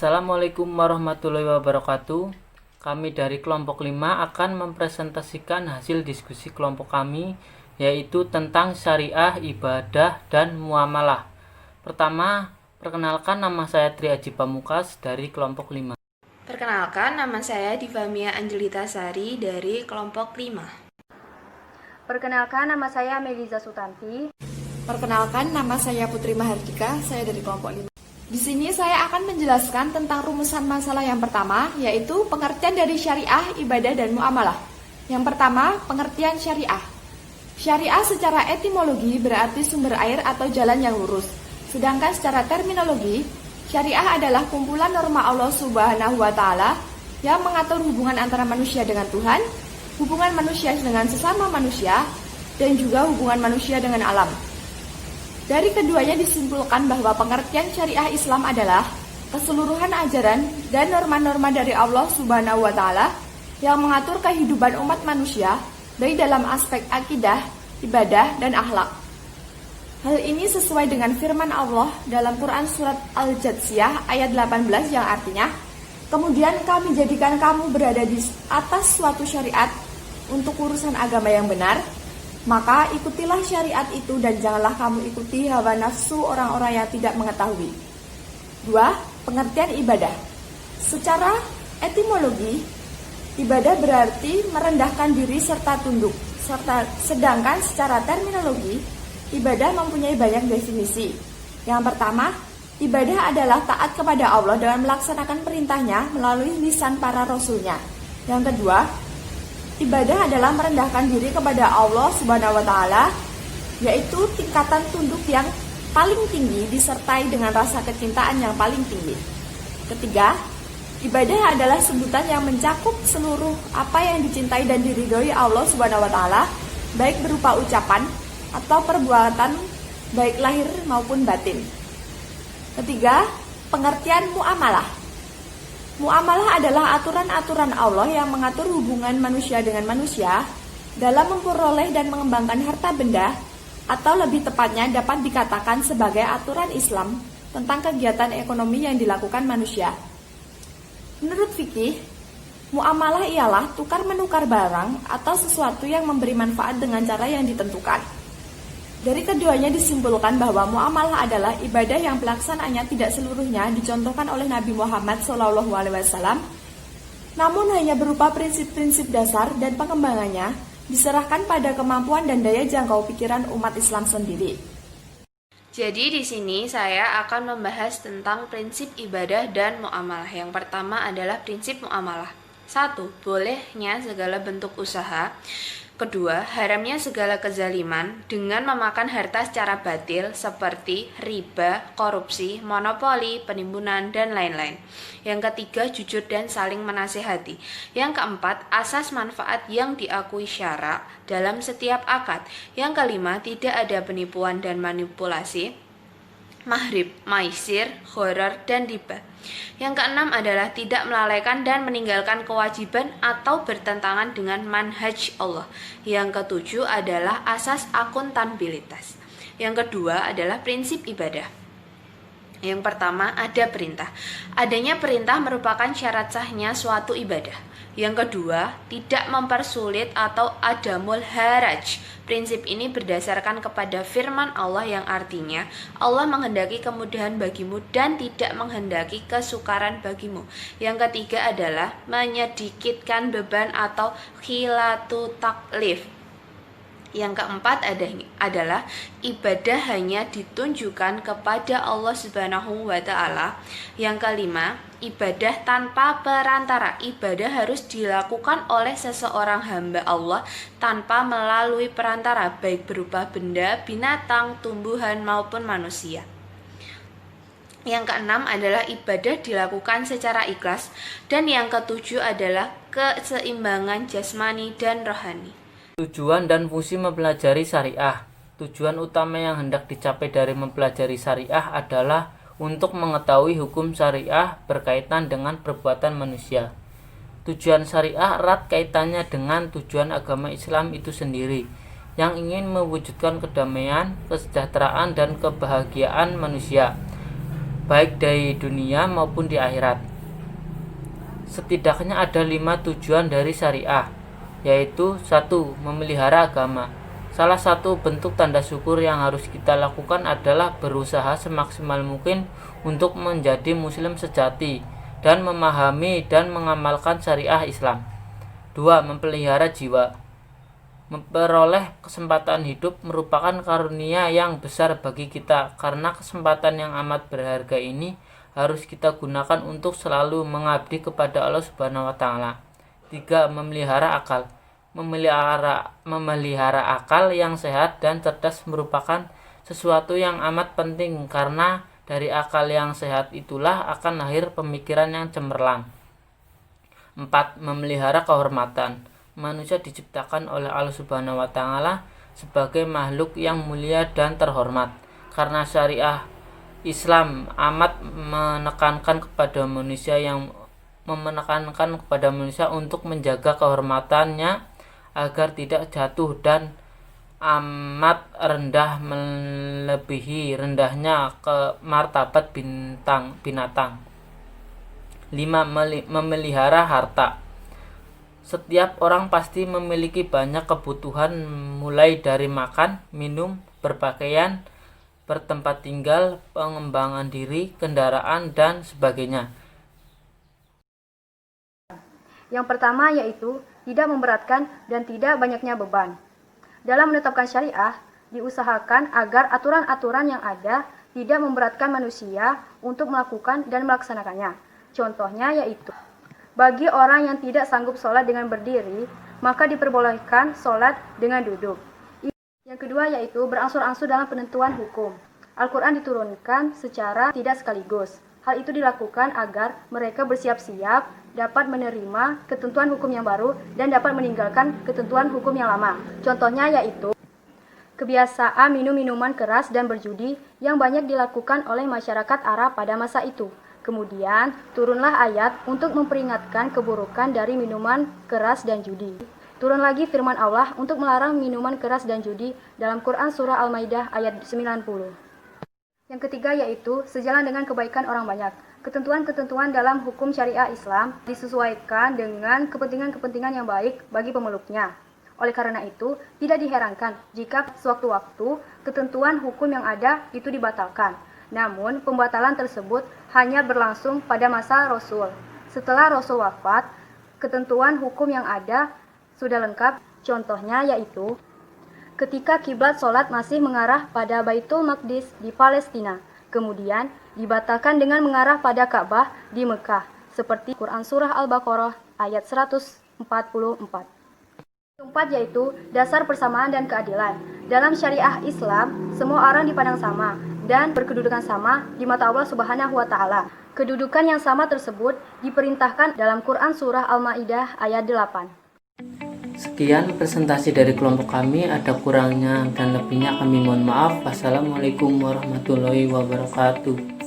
Assalamualaikum warahmatullahi wabarakatuh. Kami dari kelompok 5 akan mempresentasikan hasil diskusi kelompok kami, yaitu tentang syariah, ibadah, dan muamalah. Pertama, perkenalkan, nama saya Tri Aji Pamukas dari kelompok 5. Perkenalkan, nama saya Divamia Angelita Sari dari kelompok 5. Perkenalkan, nama saya Meliza Sutanti. Perkenalkan, nama saya Putri Mahardika, saya dari kelompok 5. Di sini saya akan menjelaskan tentang rumusan masalah yang pertama, yaitu pengertian dari syariah, ibadah, dan muamalah. Yang pertama, pengertian syariah. Syariah secara etimologi berarti sumber air atau jalan yang lurus. Sedangkan secara terminologi, syariah adalah kumpulan norma Allah Subhanahu wa Ta'ala yang mengatur hubungan antara manusia dengan Tuhan, hubungan manusia dengan sesama manusia, dan juga hubungan manusia dengan alam. Dari keduanya disimpulkan bahwa pengertian syariah Islam adalah keseluruhan ajaran dan norma-norma dari Allah Subhanahu wa Ta'ala yang mengatur kehidupan umat manusia baik dalam aspek akidah, ibadah, dan akhlak. Hal ini sesuai dengan firman Allah dalam Quran Surat Al-Jathiyah ayat 18 yang artinya, "Kemudian kami jadikan kamu berada di atas suatu syariat untuk urusan agama yang benar, maka ikutilah syariat itu dan janganlah kamu ikuti hawa nafsu orang-orang yang tidak mengetahui." 2. Pengertian ibadah. Secara etimologi, ibadah berarti merendahkan diri serta tunduk. Sedangkan secara terminologi, ibadah mempunyai banyak definisi. Yang pertama, ibadah adalah taat kepada Allah dengan melaksanakan perintahnya melalui lisan para rasulnya. Yang kedua, ibadah adalah merendahkan diri kepada Allah Subhanahu wa Ta'ala, yaitu tingkatan tunduk yang paling tinggi disertai dengan rasa kecintaan yang paling tinggi. Ketiga, ibadah adalah sebutan yang mencakup seluruh apa yang dicintai dan diridhoi Allah Subhanahu wa Ta'ala, baik berupa ucapan atau perbuatan, baik lahir maupun batin. Ketiga, pengertian muamalah. Muamalah adalah aturan-aturan Allah yang mengatur hubungan manusia dengan manusia dalam memperoleh dan mengembangkan harta benda, atau lebih tepatnya dapat dikatakan sebagai aturan Islam tentang kegiatan ekonomi yang dilakukan manusia. Menurut fikih, muamalah ialah tukar-menukar barang atau sesuatu yang memberi manfaat dengan cara yang ditentukan. Dari keduanya disimpulkan bahwa muamalah adalah ibadah yang pelaksanaannya tidak seluruhnya dicontohkan oleh Nabi Muhammad SAW, namun hanya berupa prinsip-prinsip dasar dan pengembangannya diserahkan pada kemampuan dan daya jangkau pikiran umat Islam sendiri. Jadi di sini saya akan membahas tentang prinsip ibadah dan muamalah. Yang pertama adalah prinsip muamalah. 1. Bolehnya segala bentuk usaha. Kedua, haramnya segala kezaliman dengan memakan harta secara batil seperti riba, korupsi, monopoli, penimbunan, dan lain-lain. Yang ketiga, jujur dan saling menasihati. Yang keempat, asas manfaat yang diakui syara dalam setiap akad. Yang kelima, tidak ada penipuan dan manipulasi, mahrib, maisir, gharar, dan riba. Yang keenam adalah tidak melalaikan dan meninggalkan kewajiban atau bertentangan dengan manhaj Allah. Yang ketujuh adalah asas akuntabilitas. Yang kedua adalah prinsip ibadah. Yang pertama, ada perintah. Adanya perintah merupakan syarat sahnya suatu ibadah. Yang kedua, tidak mempersulit atau adamul haraj. Prinsip ini berdasarkan kepada firman Allah yang artinya Allah menghendaki kemudahan bagimu dan tidak menghendaki kesukaran bagimu. Yang ketiga adalah menyedikitkan beban atau khilatu taklif. Yang keempat adalah ibadah hanya ditunjukkan kepada Allah Subhanahu wa Ta'ala. Yang kelima, ibadah tanpa perantara. Ibadah harus dilakukan oleh seseorang hamba Allah tanpa melalui perantara, baik berupa benda, binatang, tumbuhan, maupun manusia. Yang keenam adalah ibadah dilakukan secara ikhlas. Dan yang ketujuh adalah keseimbangan jasmani dan rohani. Tujuan dan fungsi mempelajari syariah. Tujuan utama yang hendak dicapai dari mempelajari syariah adalah untuk mengetahui hukum syariah berkaitan dengan perbuatan manusia. Tujuan syariah erat kaitannya dengan tujuan agama Islam itu sendiri, yang ingin mewujudkan kedamaian, kesejahteraan, dan kebahagiaan manusia. baik di dunia maupun di akhirat. Setidaknya ada 5 tujuan dari syariah, yaitu 1. Memelihara agama. Salah satu bentuk tanda syukur yang harus kita lakukan adalah berusaha semaksimal mungkin untuk menjadi muslim sejati dan memahami dan mengamalkan syariah Islam. 2. Memelihara jiwa. Memperoleh kesempatan hidup merupakan karunia yang besar bagi kita, karena kesempatan yang amat berharga ini harus kita gunakan untuk selalu mengabdi kepada Allah Subhanahu wa taala. 3. Memelihara akal. Memelihara akal yang sehat dan cerdas merupakan sesuatu yang amat penting, karena dari akal yang sehat itulah akan lahir pemikiran yang cemerlang. 4. Memelihara kehormatan. Manusia diciptakan oleh Allah Subhanahu wa taala sebagai makhluk yang mulia dan terhormat. Karena syariah Islam amat menekankan kepada manusia untuk menjaga kehormatannya agar tidak jatuh dan amat rendah melebihi rendahnya ke martabat binatang. 5. Memelihara harta. Setiap orang pasti memiliki banyak kebutuhan, mulai dari makan, minum, berpakaian, bertempat tinggal, pengembangan diri, kendaraan, dan sebagainya. Yang pertama yaitu tidak memberatkan dan tidak banyaknya beban. Dalam menetapkan syariah, diusahakan agar aturan-aturan yang ada tidak memberatkan manusia untuk melakukan dan melaksanakannya. Contohnya yaitu, bagi orang yang tidak sanggup sholat dengan berdiri, maka diperbolehkan sholat dengan duduk. Yang kedua yaitu berangsur-angsur dalam penentuan hukum. Al-Quran diturunkan secara tidak sekaligus. Hal itu dilakukan agar mereka bersiap-siap dapat menerima ketentuan hukum yang baru dan dapat meninggalkan ketentuan hukum yang lama. Contohnya yaitu kebiasaan minum minuman keras dan berjudi yang banyak dilakukan oleh masyarakat Arab pada masa itu. Kemudian turunlah ayat untuk memperingatkan keburukan dari minuman keras dan judi. Turun lagi firman Allah untuk melarang minuman keras dan judi dalam Quran Surah Al-Maidah ayat 90. Yang ketiga yaitu sejalan dengan kebaikan orang banyak. Ketentuan-ketentuan dalam hukum syariah Islam disesuaikan dengan kepentingan-kepentingan yang baik bagi pemeluknya. Oleh karena itu, tidak diherankan jika sewaktu-waktu ketentuan hukum yang ada itu dibatalkan. Namun, pembatalan tersebut hanya berlangsung pada masa Rasul. Setelah Rasul wafat, ketentuan hukum yang ada sudah lengkap. Contohnya yaitu ketika kiblat sholat masih mengarah pada Baitul Maqdis di Palestina, kemudian dibatalkan dengan mengarah pada Ka'bah di Mekah, seperti Quran Surah Al-Baqarah ayat 144. Keempat yaitu dasar persamaan dan keadilan. Dalam syariah Islam, semua orang dipandang sama dan berkedudukan sama di mata Allah Subhanahu wa taala. Kedudukan yang sama tersebut diperintahkan dalam Quran Surah Al-Maidah ayat 8. Sekian presentasi dari kelompok kami, ada kurangnya dan lebihnya kami mohon maaf. Wassalamualaikum warahmatullahi wabarakatuh.